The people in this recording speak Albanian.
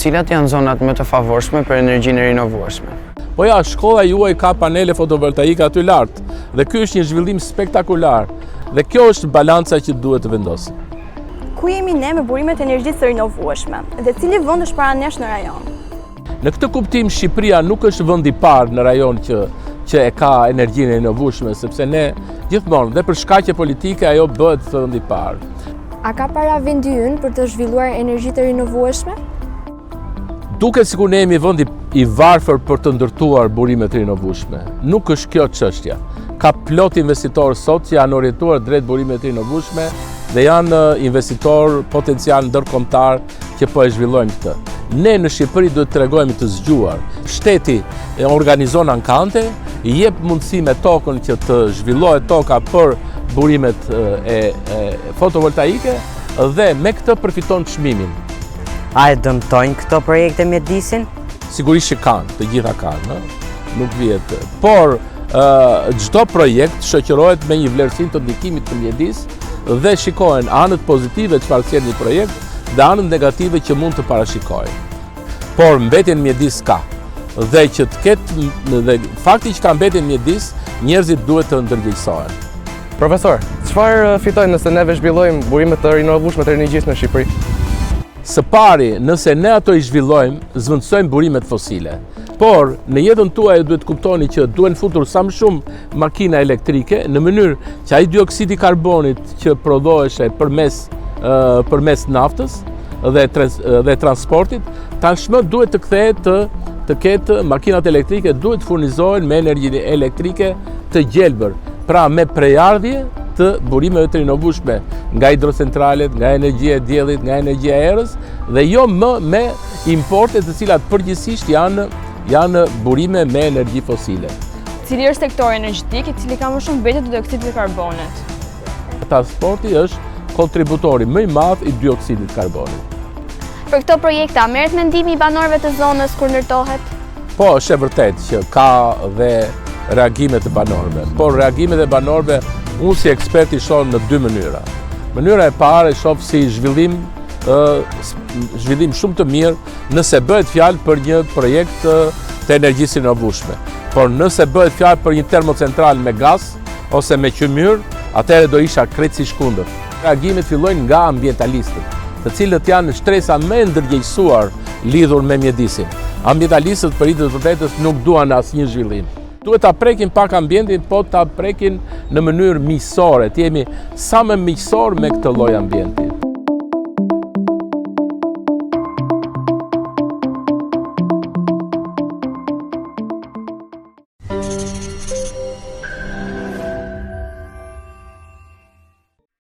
Cilat janë zonat më të favorshme për energjinë e rinovueshme? Po ja, shkolla juaj ka panele fotovoltaike aty lart dhe ky është një zhvillim spektakular dhe kjo është balanca që duhet të vendosim. Ku jemi ne me burimet e energjisë së rinovueshme dhe cili vend është para nesh në rajon? Në këtë kuptim Shqipëria nuk është vend i parë në rajon që e ka energjinë e rinovueshme, sepse ne gjithmonë dhe për shkaqe politike ajo bëhet vend i parë. A ka para vendi ynë për të zhvilluar energjitë e rinovueshme? Duket sikur ne jemi vend i varfër për të ndërtuar burimet e rinovueshme. Nuk është kjo çështja. Ka plot investitorë sot që janë orientuar drejt burimeve të rinovueshme dhe janë investitorë potencial ndërkombëtar që po e zhvillojnë këtë. Ne në Shqipëri duhet të tregojmë të zgjuar. Shteti e organizon ankante, i jep mundësi me tokën që të zhvillohet toka për burimet e fotovoltaike dhe me këtë përfiton çmimin. A e dëmtojnë këto projekte mjedisin? Sigurisht që kanë, të gjitha kanë, nuk vjet. Por çdo projekt shoqërohet me një vlerësim të ndikimit të mjedis dhe shikohen anët pozitive çfarë sjell një projekt dhe anët negative që mund të parashikohen. Por mbetjen mjedis ka. Dhe që të ketë dhe fakti që ka mbetjen mjedis, njerëzit duhet të ndërgjegjësohen. Profesor, çfarë fitojnë nëse neve zhvillojmë burimet të rinovueshme të energjisë në Shqipëri? Së pari, nëse ne ato i zhvillojmë, zvendësojmë burimet fosile. Por, në jetën tuaj duhet kuptoni që duhen futur sa më shumë makina elektrike në mënyrë që ai dioksidi i karbonit që prodhoheshet përmes naftës dhe transportit, tashmë duhet të kthehet të ketë makinat elektrike duhet të furnizohen me energji elektrike të gjelbër, pra me prejardhje të burimeve të rinovueshme nga hidrocentralet, nga energjia e diellit, nga energjia e erës dhe jo më me importe të cilat përgjithsisht janë burime me energji fosile. Cili është sektori energjetik i cili ka më shumë mbetje të dioksidit të karbonit? Transporti është kontributori më i madh i dioksidit të karbonit. Për këto projekte, a merret mendimi i banorëve të zonës kur ndërtohet? Po, është e vërtetë që ka dhe reagimet e banorëve, por reagimet e banorëve unë si eksperti shoh në dy mënyra. Mënyra e parë e shoh si zhvillim shumë të mirë nëse bëhet fjalë për një projekt të energjisë rinovueshme. Por nëse bëhet fjalë për një termocentral me gaz ose me qymyr, atëherë do isha krejtësisht kundër. Reagimet fillojnë nga ambientalistët, të cilët janë shtresa më e ndërgjegjësuar lidhur me mjedisin. Ambientalistët për hir të vërtetës nuk duan asnjë zhvillim. Duhet ta prekin pak ambientin, po ta prekin në mënyrë miqësore, të jemi sa më miqësor me këtë lloj ambienti.